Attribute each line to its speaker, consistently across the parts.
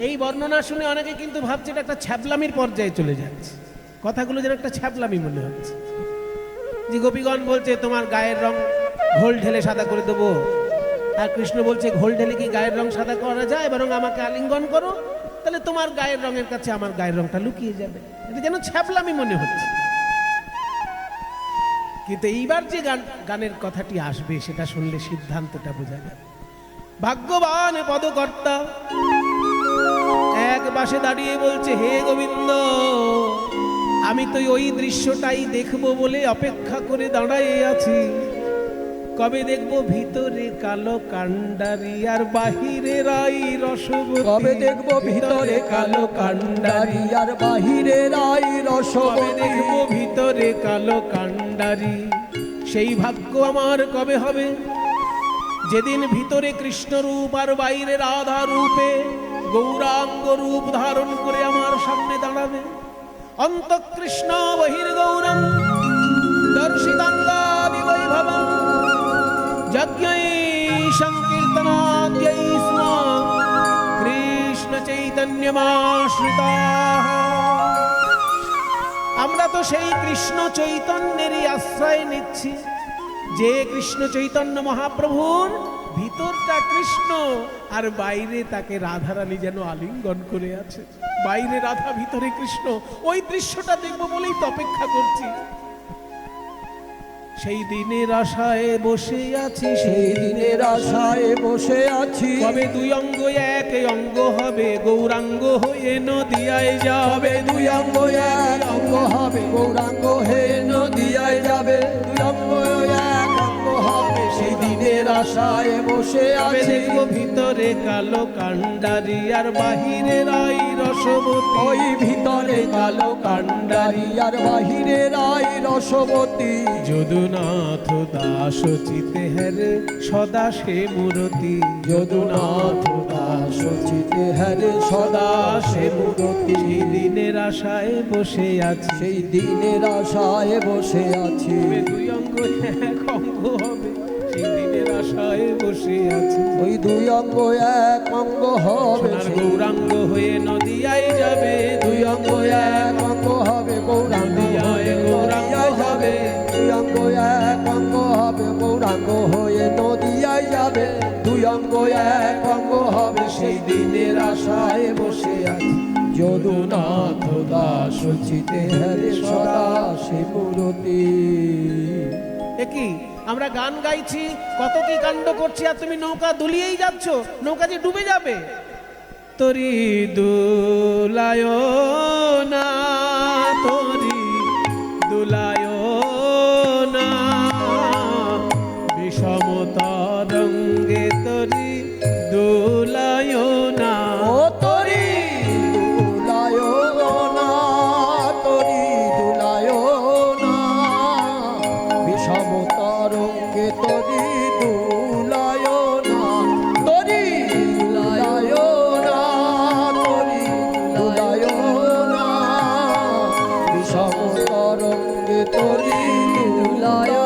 Speaker 1: এই বর্ণনা শুনে অনেকে কিন্তু ভাবছে এটা একটা ছ্যাবলামির পর্যায়ে চলে যাচ্ছে, কথাগুলো যেন একটা ছ্যাবলামি মনে হচ্ছে। যে গোপীগণ বলছে তোমার গায়ের রং ঘোল ঢেলে সাদা করে দেবো, আর কৃষ্ণ বলছে ঘোল ঢেলে কি গায়ের রং সাদা করা যায়, বরং আমাকে আলিঙ্গন করো, তাহলে তোমার গায়ের রঙের কাছে আমার গায়ের রংটা লুকিয়ে যাবে। এটা যেন ছ্যাবলামি মনে হচ্ছে। কিন্তু এইবার যে গানের কথাটি আসবে সেটা শুনলে সিদ্ধান্তটা বোঝা যাবে। ভাগ্যবান পদকর্তা এক পাশে দাঁড়িয়ে বলছে, হে গোবিন্দ, আমি তো ওই দৃশ্যটাই দেখবো বলে অপেক্ষা করে দাঁড়াইয়ে আছি। কবে দেখবো ভিতরে কালো কান্ডারি আর বাহিরে রাই রসবতী।
Speaker 2: কবে দেখবো ভিতরে কালো কান্ডারি আর বাহিরে রাই রসবতী।
Speaker 1: দেখবো ভিতরে কালো কান্ডারি, সেই ভাগ্য আমার কবে হবে যেদিন ভিতরে কৃষ্ণ রূপ আর বাইরে রাধা রূপে গৌরাঙ্গ রূপ ধারণ করে আমার সামনে দাঁড়াবে। অন্তঃকৃষ্ণ বহির্গৌরং দর্শিতাঙ্গাদি বৈভবং যজ্ঞৈ সংকীর্তনাদ্यै স্ম কৃষ্ণ চৈতন্যমাশ্রিতাঃ। আমরা তো সেই কৃষ্ণ চৈতন্যেরই আশ্রয় নিচ্ছি, যে কৃষ্ণ চৈতন্য মহাপ্রভুর ভিতরটা কৃষ্ণ আর বাইরে তাকে রাধারানী যেন আলিঙ্গন করে আছে। বাইরে রাধা ভিতরে কৃষ্ণ, ওই দৃশ্যটা দেখবো বলেই তো অপেক্ষা করছি। সেই দিনের আশায় বসে আছি,
Speaker 2: সেই দিনের আশায় বসে আছি।
Speaker 1: কবে দুই অঙ্গ এক অঙ্গ হবে, গৌরাঙ্গ হয়ে নদিয়ায় যাবে।
Speaker 2: দুই অঙ্গ এক অঙ্গ হবে, গৌরাঙ্গ হয়ে নদিয়ায় যাবে। দুই অঙ্গ এক অঙ্গ হবে, সেই দিনের আশায় বসে আছি।
Speaker 1: দেখবো ভিতরে কালো কান্ডারি আর বাহিরে রাই রসবতী।
Speaker 2: ওই ভিতরে কালো কান্ডারি আর বাহিরে রাই রসবতী।
Speaker 1: যদুনাথ দাস চিতে হরে সদা সে মূরতি।
Speaker 2: যদুনাথ দাস চিতে হরে সদা সে মূরতি।
Speaker 1: সেই দিনের আশায় বসে আছি,
Speaker 2: সেই দিনের আশায় বসে আছি।
Speaker 1: দুই অঙ্গ এক অঙ্গ হবে, সেই দিনের আশায় বসে আছি।
Speaker 2: ওই দুই অঙ্গ এক অঙ্গ হবে,
Speaker 1: সোনার গৌরাঙ্গ হয়ে নদিয়ায় যাবে।
Speaker 2: দুই অঙ্গ এক অঙ্গ হবে, গৌরাঙ্গ হয়ে
Speaker 1: গৌরাঙ্গ হবে।
Speaker 2: দুই অঙ্গ এক অঙ্গ হবে, গৌরাঙ্গ হয়ে নদিয়ায় যাবে। দুই অঙ্গ এক অঙ্গ হবে, সেই দিনের আশায় বসে আছি। যদুনাথ দাস চিতে হরে সদা সে মূরতি।
Speaker 1: একই আমরা গান গাইছি, কত কি কাণ্ড করছি, আর তুমি নৌকা দুলিয়েই যাচ্ছ, নৌকা যে ডুবে যাবে। তরি দুলায় না, তরি দুলায় না, বিষম তরঙ্গে তরি দুলায় না।
Speaker 2: ও তরি দুলায় না, তরি দুলায় না, বিষম তরঙ্গে তরি দুলায় না। তরি দুলায় না, তরি দুলায় না, বিষম তরঙ্গে তরি দুলায়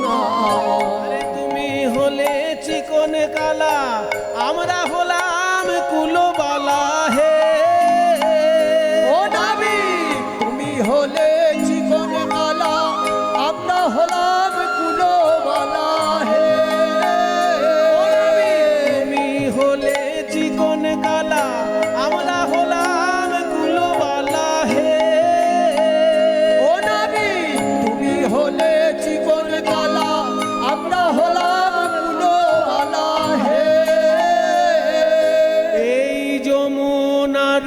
Speaker 2: না।
Speaker 1: আরে তুমি হলে চিকন কালা, আমরা হলাম কুলবালা হে।
Speaker 2: ও নাবি তুমি হলে চিকন কালা, আমরা হলাম কুলবালা হে।
Speaker 1: তুমি হলে চিকন কালা, আমরা হলাম কুলবালা হে।
Speaker 2: ও নাবি তুমি হলে চিকন কালা, আমরা হলাম কুলবালা হে।
Speaker 1: এই যমুনার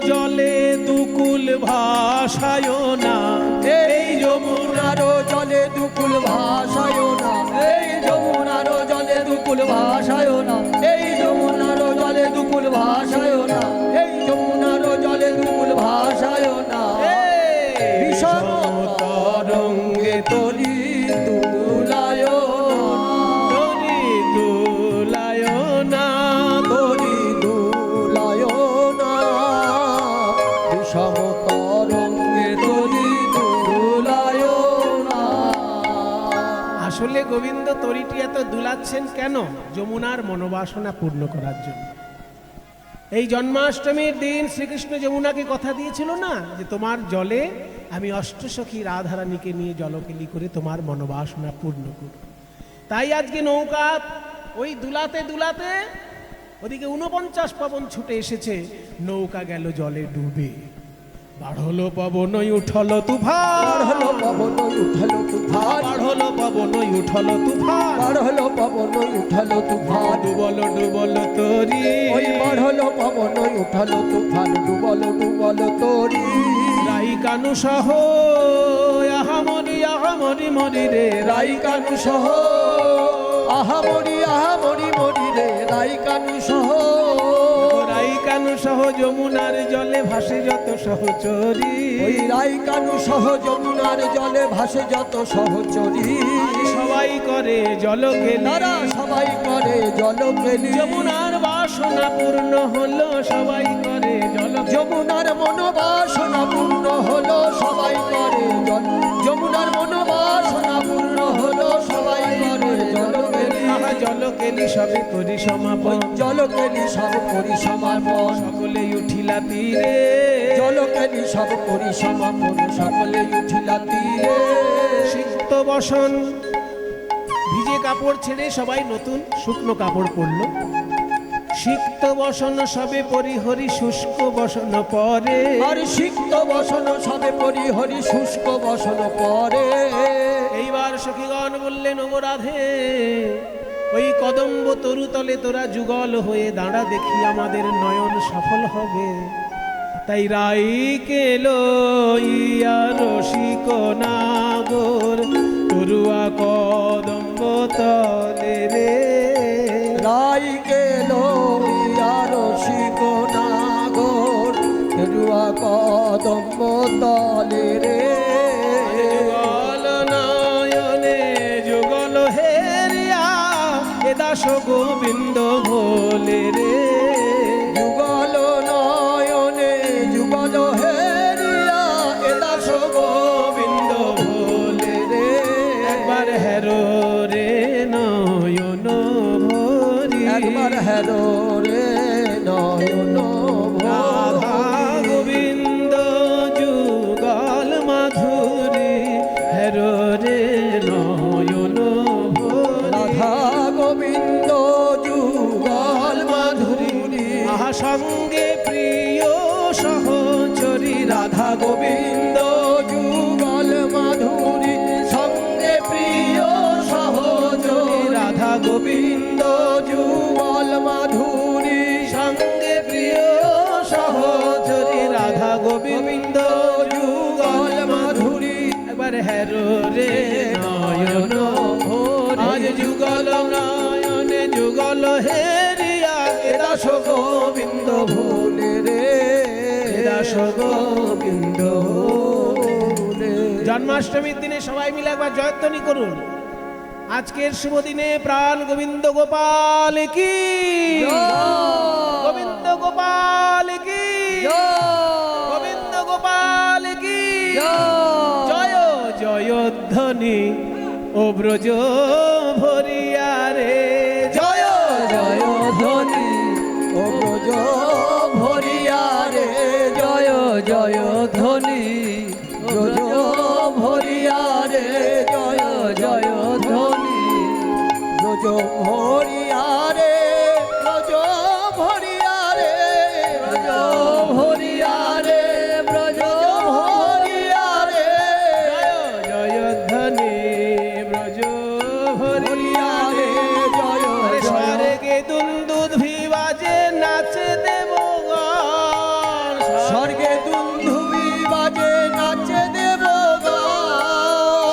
Speaker 1: জলে দুকুল ভাসায় না,
Speaker 2: এই যমুনার জলে দুকুল ভাসায় না, এই যমুনার জলে দুকুল ভাসায় না, এই যমুনার জলে দুকুল ভাসায় না, এই যমুনার জলে দুকুল ভাসায় না। বিষম তরঙ্গে তরি দুলায়
Speaker 1: তরি দুলায় না,
Speaker 2: তরি দুলায় না, বিষম তরঙ্গে তরি দুলায় না।
Speaker 1: আসলে গোবিন্দ তরিটি এত দুলাচ্ছেন কেন? যমুনার মনোবাসনা পূর্ণ করার জন্য। এই জন্মাষ্টমীর দিন শ্রীকৃষ্ণ যমুনাকে কথা দিয়েছিল না যে তোমার জলে আমি অষ্টসখী রাধারানীকে নিয়ে জলকেলি করে তোমার মনোবাসনা পূর্ণ করব। তাই আজকে নৌকা ওই দুলাতে দুলাতে ওদিকে 49 পবন ছুটে এসেছে, নৌকা গেল জলে ডুবে। বাড়লো পবন উঠলো তুফান,
Speaker 2: বাড়লো পবন উঠলো তুফান,
Speaker 1: বাড়লো পবন উঠলো তুফান,
Speaker 2: বাড়লো পবন উঠলো তুফান,
Speaker 1: ডুবল ডুবল তরি,
Speaker 2: ওই বাড়লো পবন উঠলো তুফান, ডুবল ডুবল তরি।
Speaker 1: রাই কানু সহ আহামরি আহামরি মরি রে,
Speaker 2: রাই কানু সহ আহামরি আহামরি মরি রে, রাই কানু সহ,
Speaker 1: রাই কানু সহ যমুনার জলে ভাসে যত সহচরী,
Speaker 2: ওই রাই কানু সহ যমুনার জলে ভাসে যত সহচরী।
Speaker 1: সবাই করে জলকেলি,
Speaker 2: তারা সবাই করে জলকেলি,
Speaker 1: যমুনার বাসনা পূর্ণ হলো সবাই করে জল,
Speaker 2: যমুনার মনোবাসনা পূর্ণ হলো সবাই করে জল, যমুনার মনোবাসনা পূর্ণ হলো সবাই করে জলকেলি।
Speaker 1: আহা জলকেলি সবে করি সমাপন,
Speaker 2: জলকেলি সব করি সমাপন,
Speaker 1: সকলেই উঠিলা তীরে,
Speaker 2: জলকেলি সব করি সমাপন, সকলে উঠিলা তীরে।
Speaker 1: সিক্ত বসন ভিজে কাপড় ছেড়ে সবাই নতুন শুকনো কাপড় পরলো। সিক্ত বসন সবে পরিহরি শুষ্ক বসন পরে,
Speaker 2: আর সিক্ত বসন সবে পরিহরি শুষ্ক বসন পরে।
Speaker 1: এইবার সখীগণ বললেন ওগো রাধে, ওই কদম্ব তরুতলে তোরা যুগল হয়ে দাঁড়া, দেখি আমাদের নয়ন সফল হবে। তাই রাই কেলো ইয়া রসিক নাগর, তরুয়া কদম্ব তলে রে,
Speaker 2: রাই গেল ইয়ার শিক নাগর, রুয়া কদম্ব তলে রে।
Speaker 1: যুগল নয়নে যুগল হেরিয়া, এ দাস গোবিন্দ ভোলে রে,
Speaker 2: যুগল নয়নে যুগল হেরিয়া, এ দাস গোবিন্দ ভোলে রে।
Speaker 1: একবার হেরো রে নয়ন ভরি,
Speaker 2: একবার হেরো রে নয়ন
Speaker 1: রাধা
Speaker 2: ভরি।
Speaker 1: গোবিন্দ যুগল মাধুরী, হেরো রে নয়ন ভরি,
Speaker 2: রাধা গোবিন্দ যুগল মাধুরী।
Speaker 1: আহা সঙ্গে প্রিয় সহচরী, রাধা গোবিন্দ
Speaker 2: যুগল মাধুরী, সঙ্গে প্রিয় সহচরী।
Speaker 1: রাধা গোবিন্দ
Speaker 2: যুগল মাধুরী,
Speaker 1: সঙ্গে প্রিয় সহচরী, রাধা গোবিন্দ
Speaker 2: যুগল মাধুরী।
Speaker 1: একবার হেরো রে নয়ন ভরি, আজ যুগল নয়নে যুগল হেরিয়া, এ দাস গোবিন্দ
Speaker 2: ভোলে রে,
Speaker 1: এ দাস গোবিন্দ
Speaker 2: ভোলে।
Speaker 1: জন্মাষ্টমীর দিনে সবাই মিলে একবার জয়ধ্বনি করুন। আজকের শুভ দিনে প্রাণ গোবিন্দ গোপাল কি, গোবিন্দ গোপাল কি, গোবিন্দ গোপাল কি, জয় জয় ধ্বনি ও ব্রজ ভরিয়া রে, জয়
Speaker 2: জয় ধ্বনি ও ব্রজ ভরিয়া রে, জয় জয় ধ্বনি ব্রজ ভরিয়া রে, জয় জয় ধ্বনি ব্রজ ভরিয়া রে, ব্রজ ভরিয়া রে, ব্রজ ভরিয়া রে, ব্রজ ভরিয়া রে,
Speaker 1: জয় জয় ধ্বনি ব্রজ ভরিয়া রে,
Speaker 2: জয়
Speaker 1: আরে
Speaker 2: জয়
Speaker 1: স্বর্গে দুন্দুদ ভিবাজে নাচে দেবগণ,
Speaker 2: স্বর্গে দুন্দুবি বাজে নাচে দেবগণ,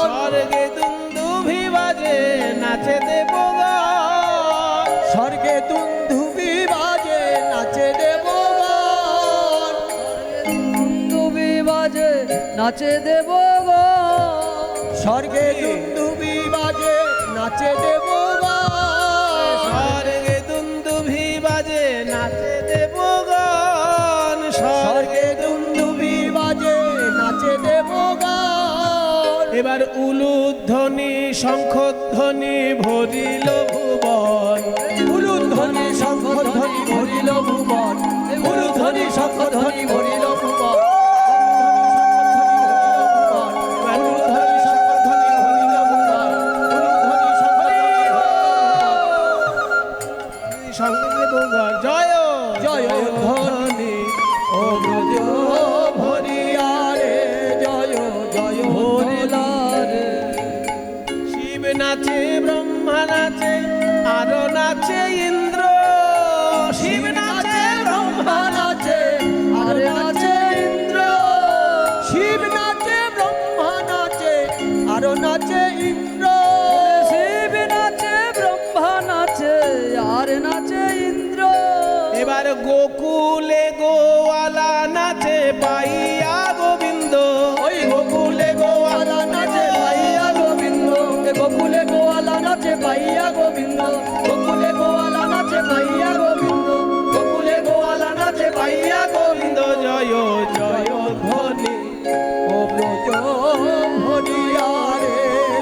Speaker 1: স্বর্গে দুন্দুভি বাজে নাচে দেবগণ,
Speaker 2: স্বর্গে দুন্দুবি বাজে নাচে দেবগণ,
Speaker 3: দুবি বাজে নাচে দেবগণ,
Speaker 2: স্বর্গে দুন্দুবি বাজে নাচে দেবগণ,
Speaker 1: স্বর্গে দুন্দুভি বাজে নাচে দেবগণ,
Speaker 2: স্বর্গে দুন্দুবি বাজে নাচে দেবগণ।
Speaker 1: এবার উলুধ্বনি শঙ্খধ্বনি ভরিল ভুবন,
Speaker 2: উলুধ্বনি শঙ্খধ্বনি ভরিল ভুবন, জয় ধ্বনি ও ব্রজ ভরিয়া রে জয় জয়
Speaker 3: হরিলা রে
Speaker 1: শিব নাচে ব্রহ্মা নাচে আরো নাচে ইন্দ্র শিব নাচে ব্রহ্মা
Speaker 2: নাচে আর নাচে ইন্দ্র শিব নাচে ব্রহ্মা নাচে আর নাচে ইন্দ্র
Speaker 3: শিব নাচে ব্রহ্মা নাচে আর নাচে ইন্দ্র
Speaker 1: এবার গোকুলে গোয়ালা নাচে পাইয়া গোবিন্দ
Speaker 2: ওই গোকুলে গোয়ালা নাচে পাইয়া গোবিন্দ গোকুলে গোয়ালা নাচে পাইয়া গোবিন্দ গোকুলে গোয়ালা নাচে পাইয়া গোবিন্দ গোকুলে গোয়ালা নাচে পাইয়া গোবিন্দ
Speaker 1: জয় জয় ধ্বনি
Speaker 2: ও ব্রজ ভরিয়া রে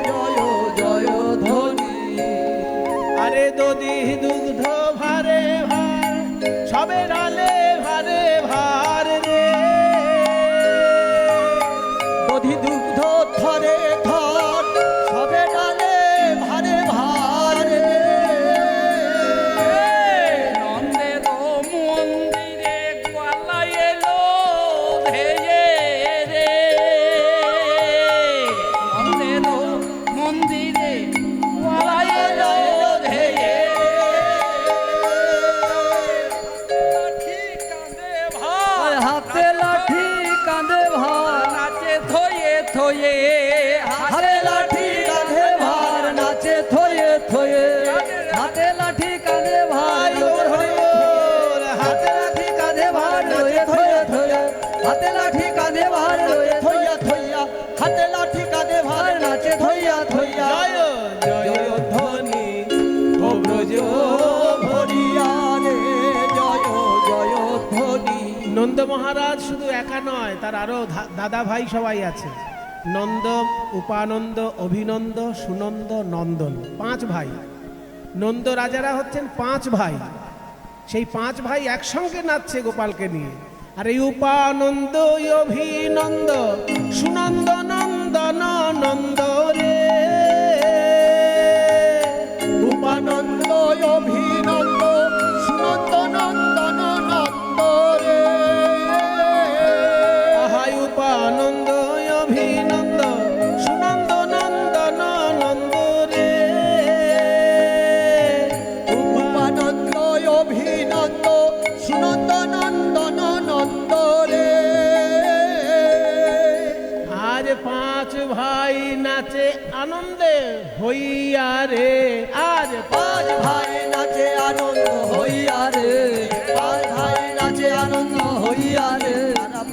Speaker 2: জয় জয় ধ্বনি
Speaker 1: আরে দধি দুগ্ধ ভারে ভার সবে ডালে ভারে ভার রে
Speaker 2: দধি দুগ্ধ থরে থর সবে ডালে ভারে ভারে
Speaker 4: নন্দের মন্দিরে গোয়ালা এলো ধেয়ে রে নন্দের মন্দিরে গোয়ালা এলো ধেয়ে লাঠি কাঁধে ভার
Speaker 3: হাতে লাঠি কাঁধে ভার
Speaker 4: নাচে থয়ে থয়ে
Speaker 3: হাতে লাঠি কাঁধে ভার নাচে থয়ে থয়ে হাতে লাঠি কাঁধে ভার
Speaker 1: হাতে লাঠি কাঁধে ভার
Speaker 3: রয়ে থয়ে থয়ে হাতে লাঠি কাঁধে ভার রয়ে
Speaker 2: থইয়া থইয়া হাতে লাঠি কাঁধে ভার নাচে থইয়া থইয়া
Speaker 1: জয় জয় ধ্বনি ও ব্রজ
Speaker 2: ভরিয়া রে জয় জয় ধ্বনি
Speaker 1: নন্দ মহারাজ শুধু একা নয়, তার আরো দাদা ভাই সবাই আছে। নন্দ, উপানন্দ, অভিনন্দ, সুনন্দ, নন্দন, 5 ভাই। নন্দ রাজারা হচ্ছেন 5 ভাই। সেই 5 ভাই একসঙ্গে নাচছে গোপালকে নিয়ে। আর এই উপানন্দ, অভিনন্দ, সুনন্দ, নন্দন, নন্দ রে
Speaker 2: উপানন্দ অভিনন্দ সুনন্দ নন্দন নন্দ রে
Speaker 1: আহাই উপানন্দ, অভিনন্দ, সুনন্দ, নন্দন, নন্দ রে
Speaker 2: উপানন্দ অভিনন্দ সুনন্দ নন্দন নন্দ রে
Speaker 1: আজ 5 ভাই নাচে আনন্দে হইয়া রে। আজ
Speaker 2: 5 ভাই নাচে আনন্দ হইয়া রে 5 ভাই নাচে আনন্দ হইয়া রে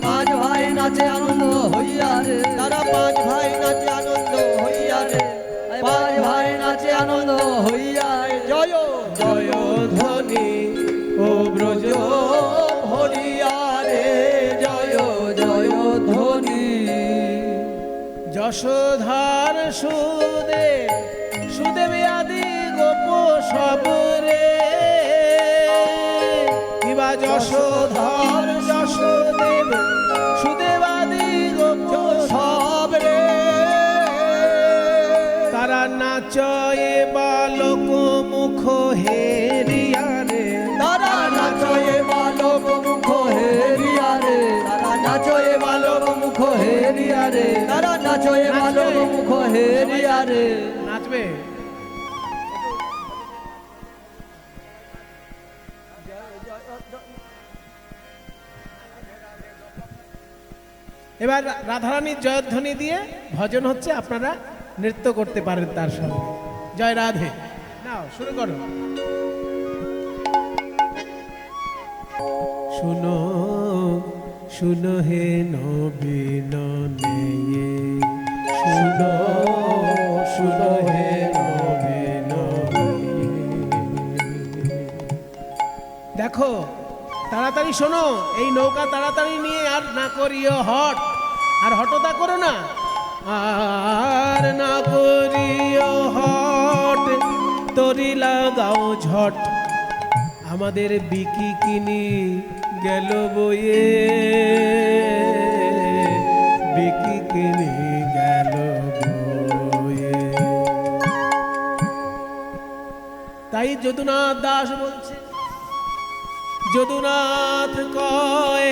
Speaker 2: 5 ভাই নাচে আনন্দ হইয়া রে তারা 5 ভাই নাচে আনন্দ হইয়া রে 5 ভাই নাচে আনন্দ হইয়া রে জয়
Speaker 1: জয় ধ্বনি ও ব্রজ
Speaker 2: হরিয়া রে জয় জয় ধ্বনি
Speaker 1: যশোধার সুদেব, সুদেব আদি গোপ সব রে। কিবা যশোধর, যশোদেব, সুদেব আদি গোপ
Speaker 2: সব রে
Speaker 1: তারা নাচয়ে বালক মুখ হেরিয়া রে।
Speaker 2: তারা নাচয়ে বালক মুখ হেরিয়া রে তারা নাচয়ে বালক মুখ হেরিয়া রে তারা নাচয়ে বালক মুখ হেরিয়া রে
Speaker 1: নাচবে। এবার রাধারানীর জয়ধ্বনি দিয়ে ভজন হচ্ছে, আপনারা নৃত্য করতে পারেন তার সঙ্গে। জয় রাধে। নাও শুরু করো। শুনো শুনো হে নবীন নেয়ে, শুনো শুনো হে নবীন নেয়ে। দেখো তাড়াতাড়ি শোনো, এই নৌকা তাড়াতাড়ি নিয়ে আর না করিও হট, আর হটতা করো না, আর না করিও হট, তরি লাগাও ঝট, আমাদের বিকি কিনি গেল বয়ে, বিকি কিনি গেল বয়ে। তাই যদুনাথ দাস বলছে, যদুনাথ কয়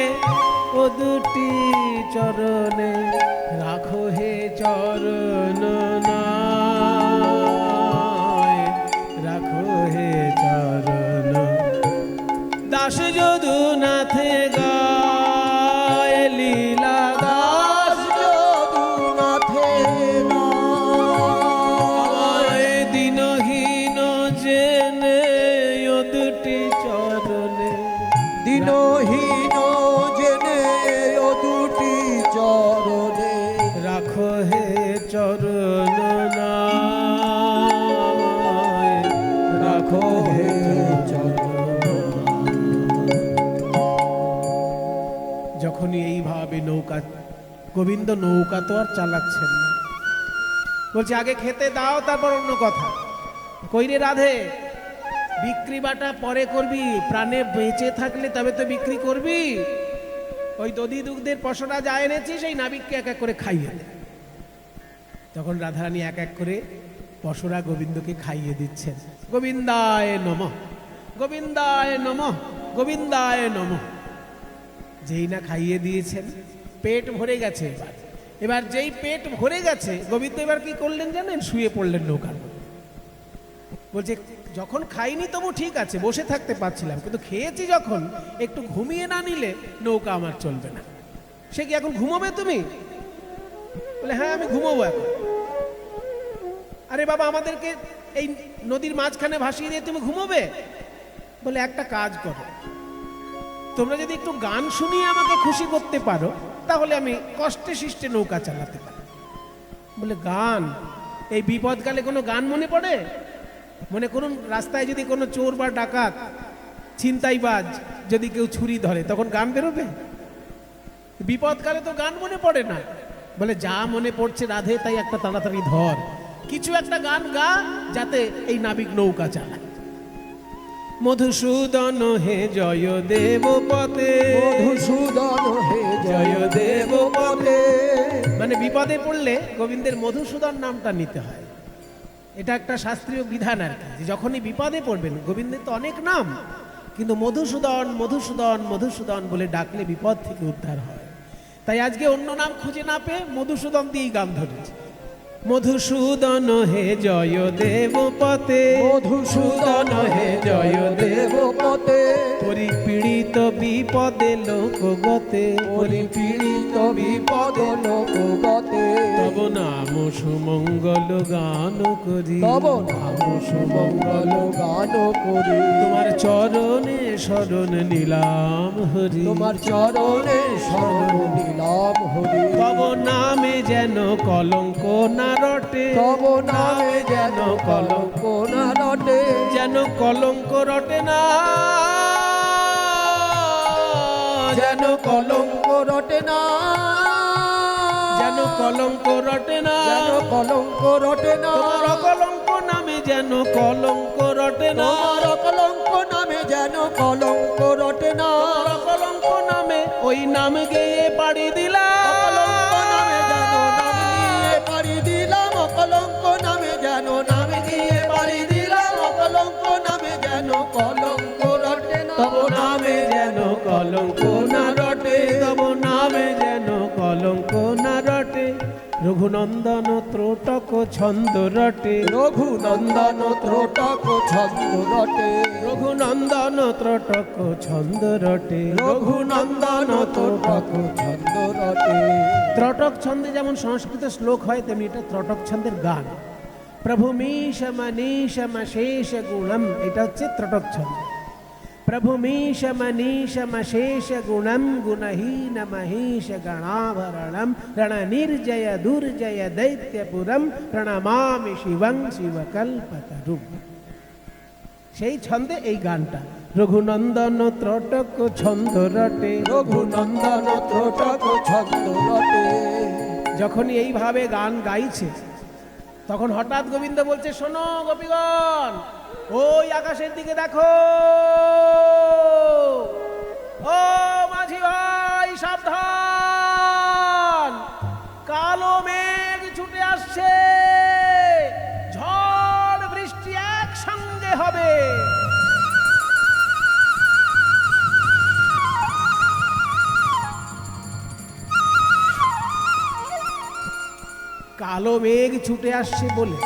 Speaker 1: ও দুটি চরণে রাখো হে চরণ নয়, রাখো হে চরণ। দাস যদুনাথে গায় লীলা
Speaker 2: দাস যদুনাথে
Speaker 1: গায় দিনহীন জেনে ও দুটি চরণে
Speaker 2: দিনহীন জেনে ও দুটি চরণে
Speaker 1: রাখো হে চরণ নয়, রাখো হে যখনই এইভাবে নৌকা, গোবিন্দ নৌকা তো আর চালাচ্ছেন না, বলছে আগে খেতে দাও তারপর অন্য কথা। কইরে রাধে, বিক্রি বাটা পরে করবি, প্রাণে বেঁচে থাকলে তবে তো বিক্রি করবি। ওই দধি দুগ্ধের পশরা যা এনেছি সেই নাবিককে এক এক করে খাইয়ে দে। তখন রাধারানী এক এক করে পশরা গোবিন্দকে খাইয়ে দিচ্ছেন। গোবিন্দায় নমঃ, গোবিন্দায় নমঃ, গোবিন্দায় নমঃ। যেই না খাইয়ে দিয়েছেন পেট ভরে গেছে। এবার এবার যেই পেট ভরে গেছে গোবিন্দ এবার কি করলেন জানেন? শুয়ে পড়লেন নৌকার মধ্যে। বলছে যখন খাইনি তবু ঠিক আছে, বসে থাকতে পারছিলাম, কিন্তু খেয়েছি যখন একটু ঘুমিয়ে না নিলে নৌকা আমার চলবে না। সে কি এখন ঘুমোবে তুমি? বলে হ্যাঁ আমি ঘুমোবো এখন। আরে বাবা আমাদেরকে এই নদীর মাঝখানে ভাসিয়ে দিয়ে তুমি ঘুমোবে? বলে একটা কাজ করো, তোমরা যদি একটু গান শুনিয়ে আমাকে খুশি করতে পারো তাহলে আমি কষ্টে শিষ্টে নৌকা চালাতে পারি। বলে গান? এই বিপদকালে কোনো গান মনে পড়ে? মনে করুন রাস্তায় যদি কোনো চোর বা ডাকাত ছিনতাইবাজ যদি কেউ ছুরি ধরে তখন গান বেরোবে? বিপদকালে তো গান মনে পড়ে না। বলে যা মনে পড়ছে রাধে তাই একটা তাড়াতাড়ি ধর, কিছু একটা গান গা যাতে এই নাবিক নৌকা চালায়। মধুসূদন হে জয় দেব পতে,
Speaker 2: মধুসূদন হে জয় দেব পথে।
Speaker 1: মানে বিপদে পড়লে গোবিন্দের মধুসূদন নামটা নিতে হয়। এটা একটা শাস্ত্রীয় বিধান আর কি, যে যখনই বিপদে পড়বেন, গোবিন্দের তো অনেক নাম, কিন্তু মধুসূদন মধুসূদন মধুসূদন বলে ডাকলে বিপদ থেকে উদ্ধার হয়। তাই আজকে অন্য নাম খুঁজে না পেয়ে মধুসূদন দিয়েই গান ধরেছে। মধুসূদন হে জয় দেব পতে,
Speaker 2: মধুসূদন হে জয় দেব পথে।
Speaker 1: পরিপীড়িত বিপদে লোক গতে,
Speaker 2: পরিপীড়িত বিপদ লোক গতে।
Speaker 1: তব নাম সুমঙ্গল গান করি,
Speaker 2: তব নাম সুমঙ্গল গান করি।
Speaker 1: তোমার চরণে শরণ নিলাম হরি,
Speaker 2: তোমার চরণে শরণ নিলাম হরি।
Speaker 1: তব নামে যেন কলঙ্ক না রটে,
Speaker 2: তব নামে যেন কলঙ্ক না রটে।
Speaker 1: যেন কলঙ্ক রটে না,
Speaker 2: যেন কলঙ্ক রটে না,
Speaker 1: যেন কলঙ্ক রটে না,
Speaker 2: যেন কলঙ্ক রটে না।
Speaker 1: তোমার অকলঙ্ক নামে যেন কলঙ্ক রটে না,
Speaker 2: তোমার অকলঙ্ক নামে যেন কলঙ্ক রটে না।
Speaker 1: তোমার অকলঙ্ক নামে ওই নাম গেয়ে পাড়ি দিলাম,
Speaker 2: অকলঙ্ক নামে যেন নাম নিয়ে পাড়ি দিলাম। অকলঙ্ক নামে যেন নাম নিয়ে পাড়ি দিলাম। অকলঙ্ক নামে যেন কলঙ্ক রটে না।
Speaker 1: তব নামে যেন কলঙ্ক না রটে, তব নামে যেন কলঙ্ক না রটে। রঘুনন্দন ত্রোটক ছন্দ রটে,
Speaker 2: রঘুনন্দন ত্রোটক ছন্দ রটে।
Speaker 1: রঘুনন্দন ত্রোটক ছন্দ রটে,
Speaker 2: রঘুনন্দন ত্রোটক ছন্দ রটে।
Speaker 1: ত্রটক ছন্দে যেমন সংস্কৃত শ্লোক হয় তেমনি এটা ত্রটক ছন্দের গান। প্রভু মীশ মনীষ মশেষ গুণম, এটা হচ্ছে ত্রটক ছন্দ। প্রভু মীশ মনীষ মশেষ গুণম গুণহীন মহিষ গণাভরণম রণ নির্জয় দুর্জয় দৈত্যপুরম প্রণমামি শিবং শিবকল্পতরুম। সেই ছন্দে এই গানটা। রঘুনন্দন ত্রটক ছন্দ রটে,
Speaker 2: রঘুনন্দন ত্রোটক ছন্দ রটে।
Speaker 1: যখনই এইভাবে গান গাইছে তখন হঠাৎ গোবিন্দ বলছে, শোনো গোপীগণ, ওই আকাশের দিকে দেখো। ও মাঝি ভাই সাবধান, কালো মেঘ ছুটে আসছে, ঝড় বৃষ্টি একসঙ্গে হবে। কালো মেঘ ছুটে আসছে বলে।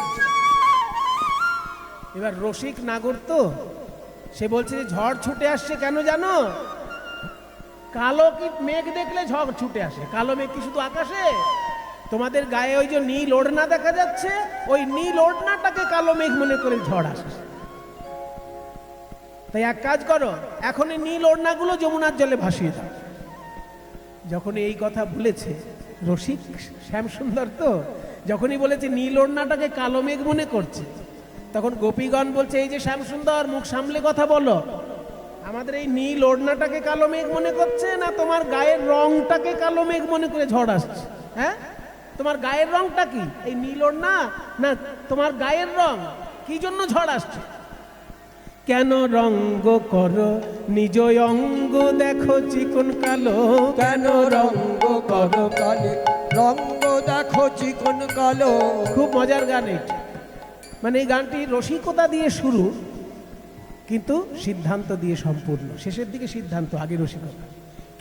Speaker 1: এবার রসিক নাগর তো, সে বলছে যে ঝড় ছুটে আসছে কেন জানো? কালো কি মেঘ দেখলে ঝড় ছুটে আসে? কালো মেঘ কি শুধু আকাশে? তোমাদের গায়ে ওই যে নীল ওড়না দেখা যাচ্ছে, ওই নীল ওড়নাটাকে কালো মেঘ মনে করে ঝড় আসে। তাই এক কাজ করো, এখন এই নীল ওড়নাগুলো যমুনার জলে ভাসিয়ে দাও। যখন এই কথা বলেছে রসিক শ্যামসুন্দর, তো যখনই বলেছে নীল ওড়নাটাকে কালো মেঘ মনে করছে, তখন গোপীগণ বলছে এই যে শ্যামসুন্দর, মুখ সামলে কথা বলো, আমাদের এই নীল ওড়নাটাকে কালো মেঘ মনে করছে না তোমার গায়ের রংটাকে কালো মেঘ মনে করে ঝড় আসছে? হ্যাঁ, তোমার গায়ের রংটা কি? এই নীল ওড়না না তোমার গায়ের রং? কি জন্য ঝড় আসছে? কেন রঙ্গ করো নিজ অঙ্গ, দেখো চিকন কালো।
Speaker 2: কেন রঙ্গ করো কালে, রঙ্গ দেখো চিকন কালো।
Speaker 1: খুব মজার গান এটা। মানে এই গানটি রসিকতা দিয়ে শুরু, কিন্তু সিদ্ধান্ত দিয়ে সম্পূর্ণ। শেষের দিকে সিদ্ধান্ত, আগে রসিকতা।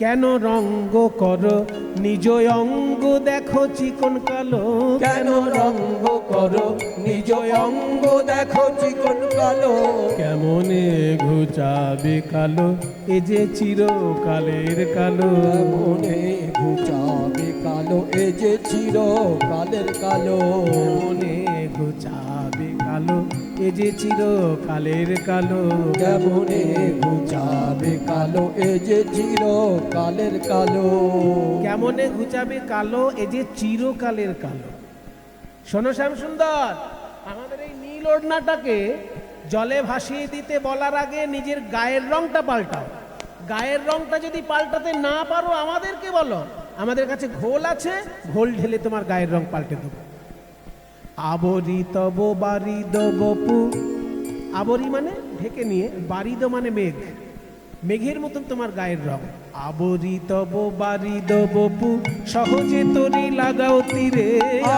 Speaker 1: কেন রঙ্গ করো নিজ অঙ্গ, দেখো চিকন কালো।
Speaker 2: কেন রঙ্গ করো নিজ অঙ্গ, দেখো চিকন কালো।
Speaker 1: কেমনে ঘুচাবে কালো, এ যে চিরকালের কালো।
Speaker 2: মনে ঘুচাবে কালো, এ যে চিরকালের কালো।
Speaker 1: মনে ঘুচাবে কালো, এ যে চিরকালের কালো।
Speaker 2: কেমনে ঘুচাবে কালো, এ যে চিরকালের কালো।
Speaker 1: কেমনে ঘুচাবে কালো, এ যে চিরকালের কালো। শোনো শ্যামসুন্দর, আমাদের এই নীল ওড়নাটাকে জলে ভাসিয়ে দিতে বলার আগে নিজের গায়ের রংটা পাল্টাও। গায়ের রংটা যদি পাল্টাতে না পারো আমাদেরকে বলো, আমাদের কাছে ঘোল আছে, ঘোল ঢেলে তোমার গায়ের রং পাল্টে দেবো। আবরি তব বারিদ বপু, আবরি মানে ঢেকে নিয়ে, বারিদ মানে মেঘ, মেঘের মতন তোমার গায়ের রং। আবরি তব বারিদ বপু, সহজে তরি লাগাও তীরে।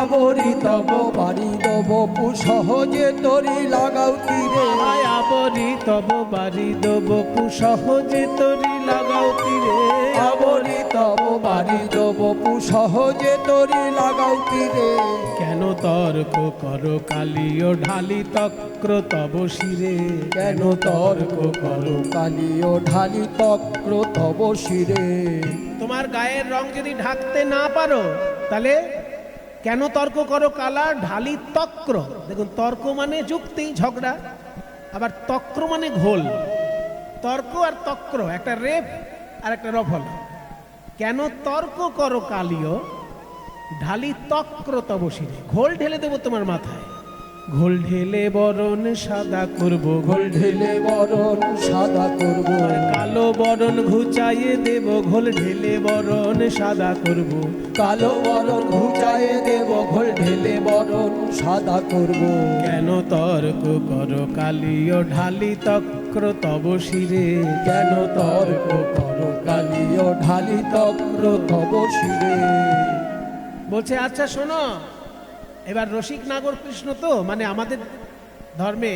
Speaker 2: আবরি তব বারিদ বপু, সহজে তরি লাগাও তীরে।
Speaker 1: আবরি তব বারিদ বপু, সহজে তরি লাগাও তীরে।
Speaker 2: আবরি তব বারিদ বপু, সহজে তরি লাগাও তীরে।
Speaker 1: কেন তর্ক করো কালিও, ঢালি তক্র তব শিরে।
Speaker 2: কেন তর্ক করো কালিও, ঢালি তক্র তব শিরে।
Speaker 1: তোমার গায়ের রং যদি ঢাকতে না পারো, তাহলে কেন তর্ক করো কালা, ঢালি তক্র। দেখুন, তর্ক মানে যুক্তি, ঝগড়া, আবার তক্র মানে ঘোল। তর্ক আর তক্র, একটা রেপ আর একটা রফল। কেন তর্ক করো কালিও, ঢালি তক্র তব শিরে। ঘোল ঢেলে দেবো তোমার মাথায়, ঘোল ঢেলে বরণ সাদা করব।
Speaker 2: ঘোল ঢেলে বরণ সাদা করব।
Speaker 1: কালো বরণ ঘুচাইয়ে দেব, ঘোল ঢেলে বরণ সাদা করব।
Speaker 2: কালো বরণ ঘুচাইয়ে দেব, ঘোল ঢেলে বরণ সাদা করব।
Speaker 1: কেন তর্ক করো কালিও, ঢালি তক্র তব শিরে।
Speaker 2: কেন তর্ক করো কালিও, ঢালি তক্র তব শিরে।
Speaker 1: বলছে আচ্ছা শোনো, এবার রসিক নাগর কৃষ্ণ তো, মানে আমাদের ধর্মে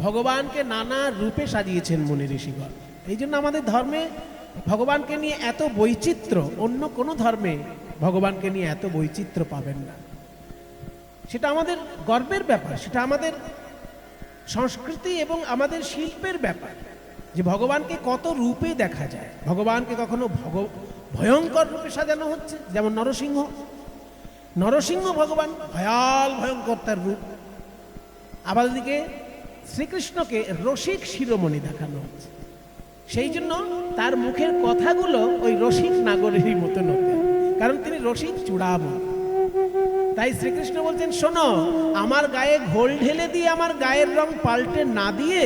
Speaker 1: ভগবানকে নানা রূপে সাজিয়েছেন মুনি ঋষিগণ। এই জন্য আমাদের ধর্মে ভগবানকে নিয়ে এত বৈচিত্র্য, অন্য কোনো ধর্মে ভগবানকে নিয়ে এত বৈচিত্র্য পাবেন না। সেটা আমাদের গর্বের ব্যাপার, সেটা আমাদের সংস্কৃতি এবং আমাদের শিল্পের ব্যাপার, যে ভগবানকে কত রূপে দেখা যায়। ভগবানকে কখনো ভয়ঙ্কর রূপে সাজানো হচ্ছে, যেমন নরসিংহ। নরসিংহ ভগবান ভয়াল ভয়ঙ্কর তার রূপ। আবার দিকে শ্রীকৃষ্ণকে রসিক শিরোমণি দেখানো হচ্ছে, সেই জন্য তার মুখের কথাগুলো ওই রসিক নাগরেরই মতন হতে, কারণ তিনি রসিক চূড়ামণি। তাই শ্রীকৃষ্ণ বলছেন শোনো, আমার গায়ে ঘোল ঢেলে দিয়ে আমার গায়ের রং পাল্টে না দিয়ে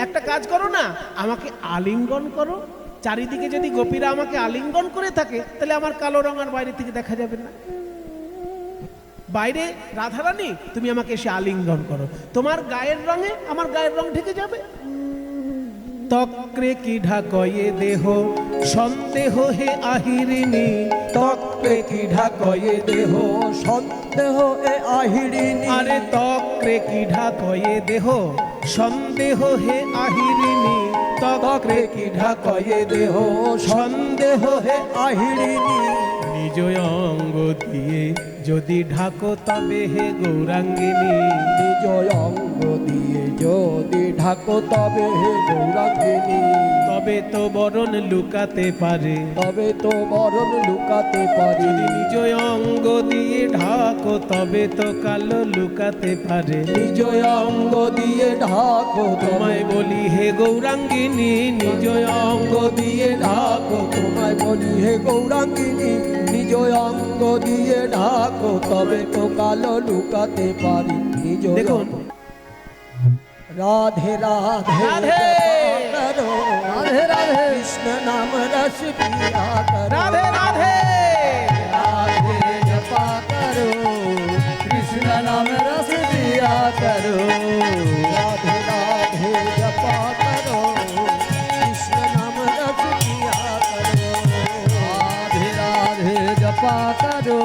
Speaker 1: একটা কাজ করো না, আমাকে আলিঙ্গন করো। চারিদিকে যদি গোপীরা আমাকে আলিঙ্গন করে থাকে, তাহলে আমার কালো রং আর বাইরে থেকে দেখা যাবে না। বাইরে রাধারানী, তুমি আমাকে এসে আলিঙ্গন করো, তোমার গায়ের রঙে আমার গায়ের রং ঢেকে যাবে। তক্রে কি ঢাকয়ে দেহ সন্দেহ হে আহিরিনী।
Speaker 2: তক্রে কি ঢাকয়ে দেহ সন্দেহ এ আহিরিনী।
Speaker 1: আরে তক্রে কি ঢাকয়ে দেহ সন্দেহ হে আহিরিনী।
Speaker 2: তক্রে কি ঢাকয়ে দেহ সন্দেহ হে আহিরিনী।
Speaker 1: নিজ অঙ্গ দিয়ে যদি ঢাকো তবে হে গৌরাঙ্গিনী
Speaker 2: নিজ অঙ্গ দিয়ে যদি ঢাকো তবে হে গৌরাঙ্গিনী
Speaker 1: তবে তো বরণ লুকাতে পারে
Speaker 2: তবে তো মরণ লুকাতে পারি
Speaker 1: যদি নিজ অঙ্গ দিয়ে ঢাকো তবে তো কালো লুকাতে পারে
Speaker 2: নিজ অঙ্গ দিয়ে ঢাকো
Speaker 1: তোমায় বলি হে গৌরাঙ্গিনী নিজ অঙ্গ দিয়ে ঢাকো
Speaker 2: তোমায় বলি হে গৌরাঙ্গিনী নিজ অঙ্গ দিয়ে ঢাকো তবে তো কালো লুকাতে পারি নিজ
Speaker 1: দেখুন।
Speaker 2: অঙ্গ। রাধে রাধে
Speaker 1: রাধে।
Speaker 2: জপা করো,
Speaker 3: রাধে রাধে
Speaker 2: কৃষ্ণ নাম রস পিয়া করো।
Speaker 1: রাধে রাধে
Speaker 3: राधे जपा करो कृष्ण नाम रस पिया करो
Speaker 2: राधे राधे जपा करो कृष्ण नाम रस पिया करो
Speaker 3: राधे राधे जपा करो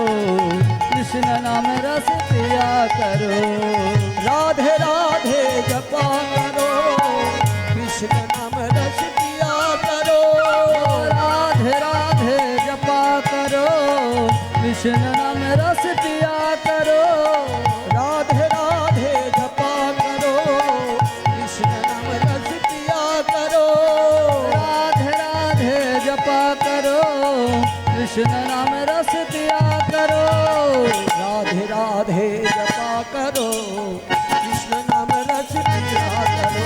Speaker 3: कृष्ण नाम रस पिया करो
Speaker 2: राधे राधे जपा करो कृष्ण नाम रस पिया करो
Speaker 3: राधे राधे जपा करो कृष्ण नाम रस पिया करो
Speaker 2: राधे राधे जपा करो कृष्ण नाम रस पिया करो
Speaker 3: राधे राधे जपा करो कृष्ण नाम रस पिया करो
Speaker 2: राधे राधे जपा करो कृष्ण नाम रस पिया करो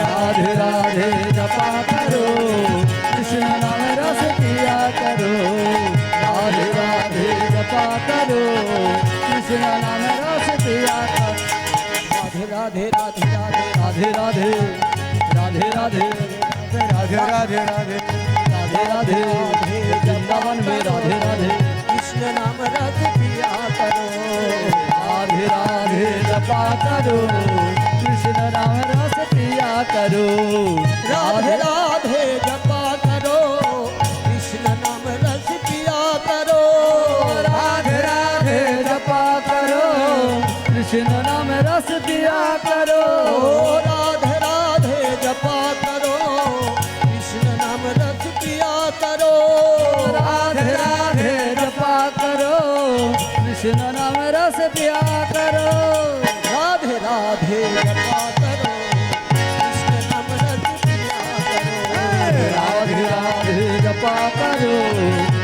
Speaker 3: राधे राधे जपा करो कृष्ण नाम रस पिया करो राधे राधे जपा करो कृष्ण नाम रस पिया करो
Speaker 2: राधे राधे राधे राधे
Speaker 3: राधे राधे राधे राधे राधे राधे राधे राधे वृंदावन में राधे राधे
Speaker 2: कृष्ण नाम रस पिया करो
Speaker 3: राधे राधे जपा करो कृष्ण नाम रस पिया करो
Speaker 2: राधे राधे जपा करो कृष्ण नाम रस पिया करो
Speaker 3: राधे राधे जपा करो कृष्ण नाम रस पिया करो
Speaker 2: राधे राधे जपा करो कृष्ण नाम रस पिया करो
Speaker 3: राधे राधे जपा करो कृष्ण नाम रस पिया करो
Speaker 2: राधे राधे जपा करो कृष्ण नाम रस पिया करो
Speaker 3: राधे राधे जपा करो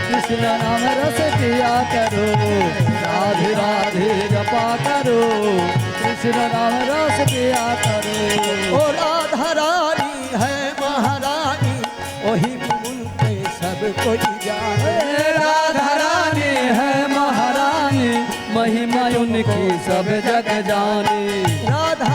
Speaker 3: कृष्ण नाम रस पिया करो राधे राधे जपा करो कृष्ण नाम रस पिया करो
Speaker 2: ओ राधा रानी है महारानी वही फूल पे सब कोई जाने
Speaker 3: राधा रानी है महारानी महिमा उनकी सब जग जानी
Speaker 2: राधा